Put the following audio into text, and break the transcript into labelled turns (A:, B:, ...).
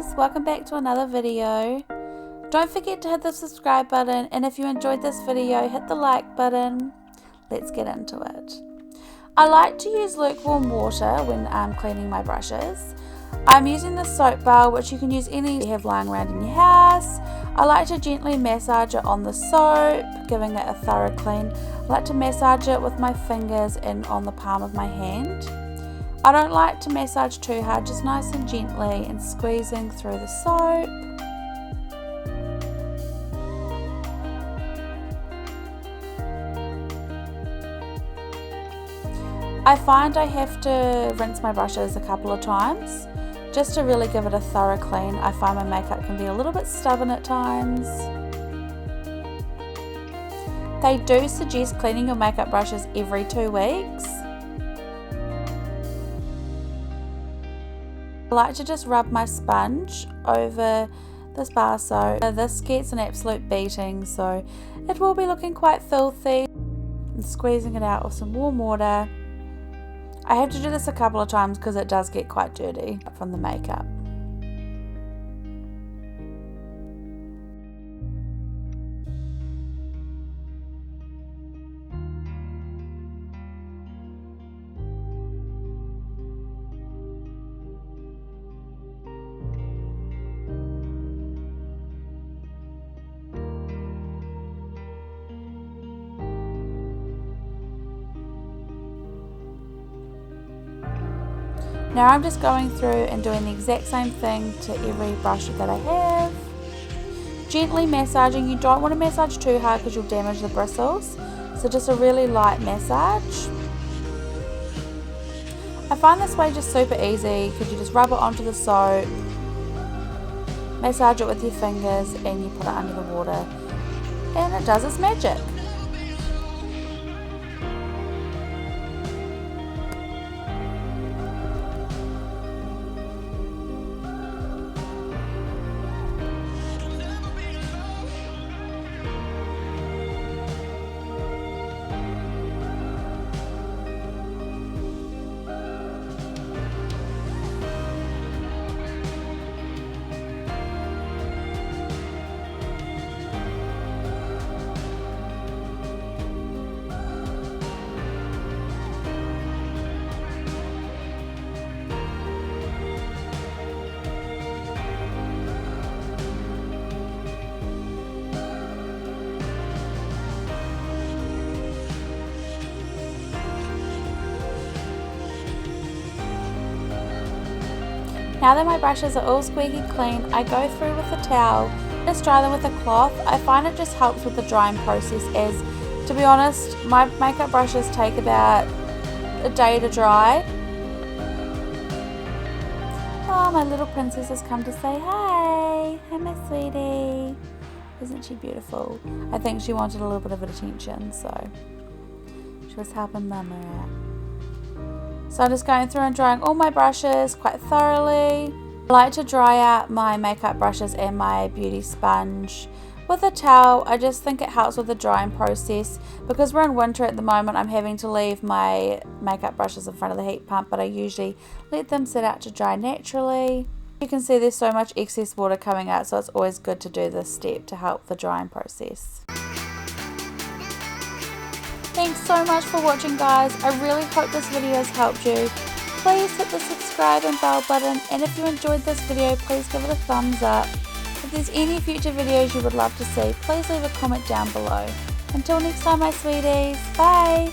A: lovelies, welcome back to another video. Don't forget to hit the subscribe button, and if you enjoyed this video, hit the like button. Let's get into it. I like to use lukewarm water when I'm cleaning my brushes. I'm using the soap bar, which you can use any you have lying around in your house. I like to gently massage it on the soap, giving it a thorough clean. I like to massage it with my fingers and on the palm of my hand. I don't like to massage too hard, just nice and gently and squeezing through the soap. I find I have to rinse my brushes a couple of times just to really give it a thorough clean. I find my makeup can be a little bit stubborn at times. They do suggest cleaning your makeup brushes every 2 weeks. I like to just rub my sponge over this bar soap. This gets an absolute beating, so it will be looking quite filthy. And squeezing it out with some warm water. I have to do this a couple of times because it does get quite dirty from the makeup. Now I'm just going through and doing the exact same thing to every brush that I have. Gently massaging. You don't want to massage too hard because you'll damage the bristles. So just a really light massage. I find this way just super easy because you just rub it onto the soap, massage it with your fingers, and you put it under the water. And it does its magic. Now that my brushes are all squeaky clean, I go through with a towel, just dry them with a cloth. I find it just helps with the drying process, as to be honest, my makeup brushes take about a day to dry. Oh, my little princess has come to say hi. Hi, my sweetie. Isn't she beautiful? I think she wanted a little bit of attention, so she was helping Mama out. So I'm just going through and drying all my brushes quite thoroughly. I like to dry out my makeup brushes and my beauty sponge with a towel. I just think it helps with the drying process. Because we're in winter at the moment, I'm having to leave my makeup brushes in front of the heat pump, but I usually let them sit out to dry naturally. You can see there's so much excess water coming out, so it's always good to do this step to help the drying process. Thanks so much for watching, guys. I really hope this video has helped you. Please hit the subscribe and bell button, and if you enjoyed this video, please give it a thumbs up. If there's any future videos you would love to see, please leave a comment down below. Until next time, my sweeties, bye!